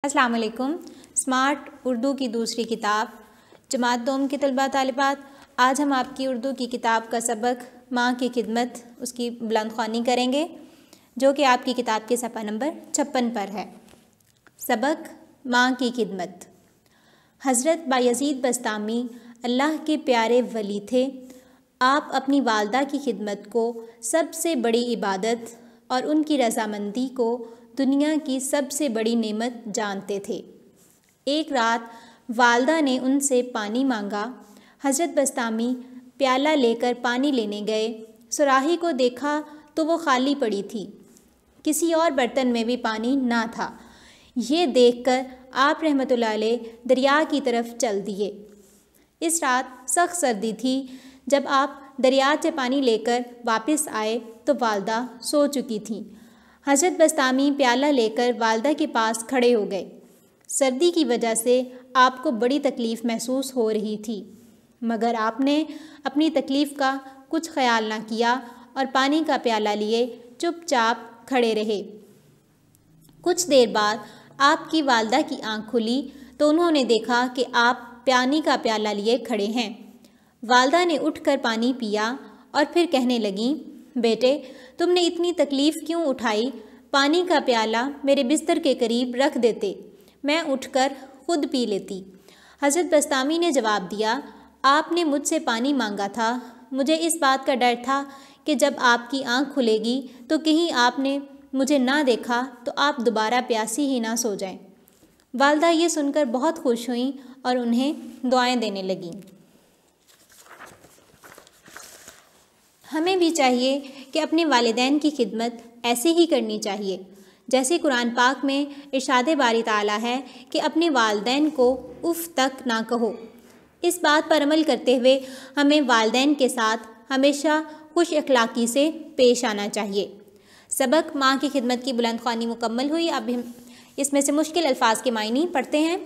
अस्सलाम वालेकुम। स्मार्ट उर्दू की दूसरी किताब जमात दोम के तलबा तालिबात, आज हम आपकी उर्दू की किताब का सबक माँ की खिदमत उसकी बुलंद ख्वानी करेंगे, जो कि आपकी किताब के सफ़ा नंबर 56 पर है। सबक माँ की खिदमत। हज़रत बायज़ीद बस्तामी अल्लाह के प्यारे वली थे। आप अपनी वालदा की खिदमत को सबसे बड़ी इबादत और उनकी रज़ामंदी को दुनिया की सबसे बड़ी नेमत जानते थे। एक रात वालदा ने उनसे पानी मांगा। हज़रत बस्तामी प्याला लेकर पानी लेने गए। सुराही को देखा तो वो खाली पड़ी थी, किसी और बर्तन में भी पानी ना था। ये देखकर आप रहमतुल्लाह अलैह दरिया की तरफ चल दिए। इस रात सख्त सर्दी थी। जब आप दरिया से पानी लेकर वापस आए तो वालदा सो चुकी थीं। हज़रत बस्तामी प्याला लेकर वालदा के पास खड़े हो गए। सर्दी की वजह से आपको बड़ी तकलीफ़ महसूस हो रही थी, मगर आपने अपनी तकलीफ़ का कुछ ख्याल ना किया और पानी का प्याला लिए चुपचाप खड़े रहे। कुछ देर बाद आपकी वालदा की आंख खुली तो उन्होंने देखा कि आप पानी का प्याला लिए खड़े हैं। वालदा ने उठकर पानी पिया और फिर कहने लगीं, बेटे, तुमने इतनी तकलीफ़ क्यों उठाई? पानी का प्याला मेरे बिस्तर के करीब रख देते, मैं उठकर खुद पी लेती। हज़रत बस्तामी ने जवाब दिया, आपने मुझसे पानी मांगा था। मुझे इस बात का डर था कि जब आपकी आंख खुलेगी तो कहीं आपने मुझे ना देखा तो आप दोबारा प्यासी ही ना सो जाएं। वालदा ये सुनकर बहुत खुश हुईं और उन्हें दुआएं देने लगीं। हमें भी चाहिए कि अपने वालिदैन की खिदमत ऐसे ही करनी चाहिए, जैसे कुरान पाक में इरशाद बारी ताला है कि अपने वालिदैन को उफ़ तक ना कहो। इस बात पर अमल करते हुए हमें वालिदैन के साथ हमेशा खुश अखलाक़ी से पेश आना चाहिए। सबक माँ की खिदमत की बुलंद ख्वानी मुकम्मल हुई। अब हम इसमें से मुश्किल अल्फाज के मायने पढ़ते हैं।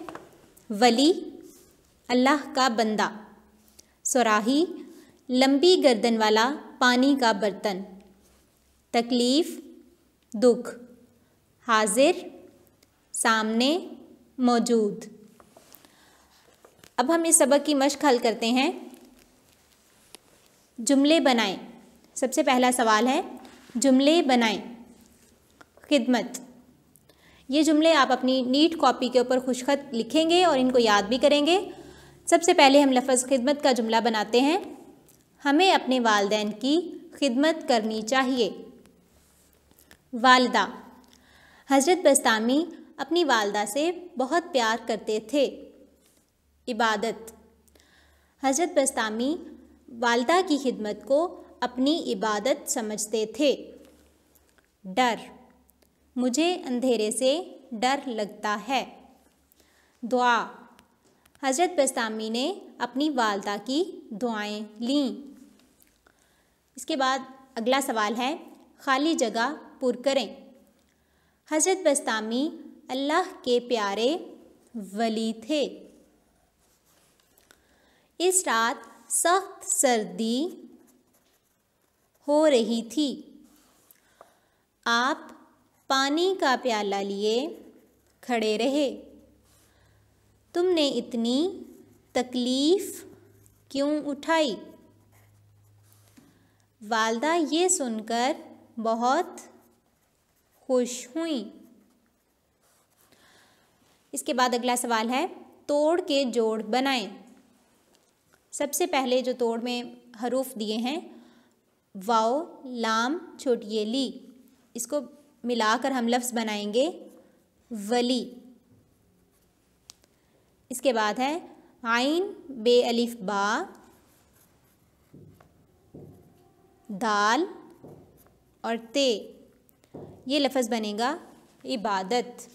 वली, अल्लाह का बंदा। सुराही, लंबी गर्दन वाला पानी का बर्तन। तकलीफ़, दुख। हाजिर, सामने, मौजूद। अब हम इस सबक की मश्क हल करते हैं। जुमले बनाएं। सबसे पहला सवाल है, जुमले बनाएं। खिदमत। ये जुमले आप अपनी नीट कॉपी के ऊपर खुशखत लिखेंगे और इनको याद भी करेंगे। सबसे पहले हम लफ्ज़ खिदमत का जुमला बनाते हैं। हमें अपने वालिदैन की खिदमत करनी चाहिए। वालिदा। हज़रत बस्तामी अपनी वालिदा से बहुत प्यार करते थे। इबादत। हज़रत बस्तामी वालिदा की खिदमत को अपनी इबादत समझते थे। डर। मुझे अंधेरे से डर लगता है। दुआ। हज़रत बस्तामी ने अपनी वालिदा की दुआएं लीं। इसके बाद अगला सवाल है, खाली जगह पुर करें। हज़रत बस्तामी अल्लाह के प्यारे वली थे। इस रात सख्त सर्दी हो रही थी। आप पानी का प्याला लिए खड़े रहे। तुमने इतनी तकलीफ़ क्यों उठाई? वालदा ये सुनकर बहुत खुश हुई। इसके बाद अगला सवाल है, तोड़ के जोड़ बनाएं। सबसे पहले जो तोड़ में हरूफ दिए हैं, वाओ, लाम, छोटी ये ली, इसको मिलाकर हम लफ्ज़ बनाएंगे वली। इसके बाद है आइन, बे अलिफ बा, दाल और ते, ये लफ्ज़ बनेगा इबादत।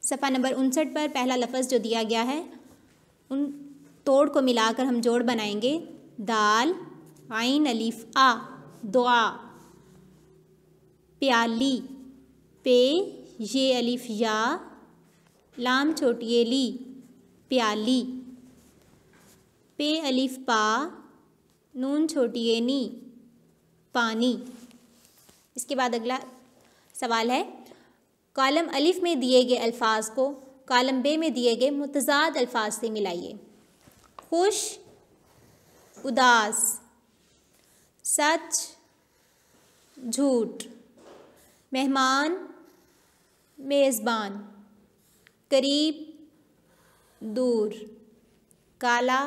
सफ़ा नंबर 59 पर पहला लफ्ज़ जो दिया गया है, उन तोड़ को मिलाकर हम जोड़ बनाएंगे। दाल, आइन अलिफ आ, दुआ। प्याली, पे ये अलिफ या, लाम छोटी ये ली, प्याली। पे अलिफ पा, नून छोटी ये नी, पानी। इसके बाद अगला सवाल है, कॉलम अलिफ में दिए गए अल्फाज को कॉलम बे में दिए गए मुतज़ाद अल्फाज से मिलाइए। खुश, उदास, सच, झूठ, मेहमान, मेज़बान, करीब, दूर, काला,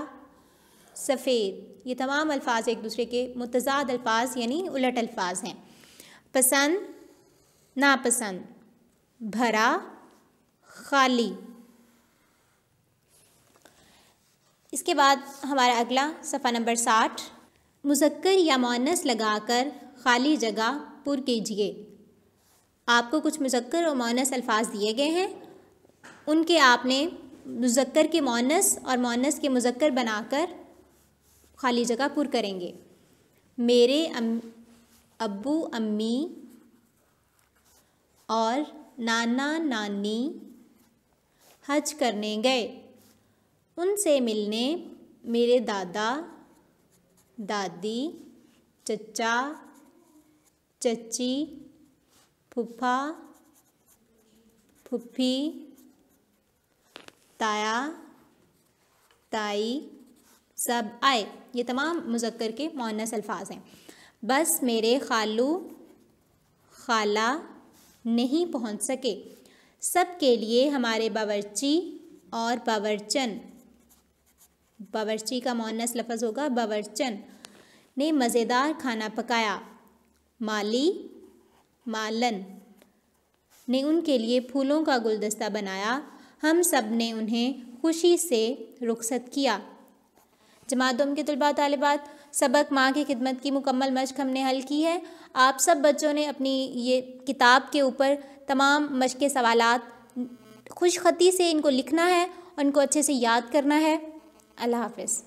सफ़ेद। ये तमाम अल्फाज एक दूसरे के मुतज़ाद अल्फाज यानी उलट अल्फाज हैं। पसंद, नापसंद, भरा, खाली। इसके बाद हमारा अगला सफ़ा नंबर 60, मुज़क्कर या मुअन्नस लगाकर खाली जगह पुर कीजिए। आपको कुछ मुज़क्कर और मुअन्नस अल्फाज दिए गए हैं, उनके आपने मुज़क्कर के मुअन्नस और मुअन्नस के मुज़क्कर बनाकर खाली जगह पुर करेंगे। मेरे अब्बू अम्मी और नाना नानी हज करने गए। उनसे मिलने मेरे दादा दादी, चचा चची, फूफा फूफी, ताया ताई सब आए। ये तमाम मुज़क्कर के मुअन्नस अल्फाज हैं। बस मेरे खालू खाला नहीं पहुंच सके। सब के लिए हमारे बावर्ची और बावर्चन, बावर्ची का मुअन्नस लफ्ज़ होगा बावर्चन, ने मज़ेदार खाना पकाया। माली मालन ने उनके लिए फूलों का गुलदस्ता बनाया। हम सब ने उन्हें खुशी से रुखसत किया। जमात दोम के तलबा तालिबात, सबक माँ की खिदमत की मुकम्मल मश्क हमने हल की है। आप सब बच्चों ने अपनी ये किताब के ऊपर तमाम मश्क के सवालात खुशखती से इनको लिखना है और इनको अच्छे से याद करना है। अल्लाह हाफ़िज़।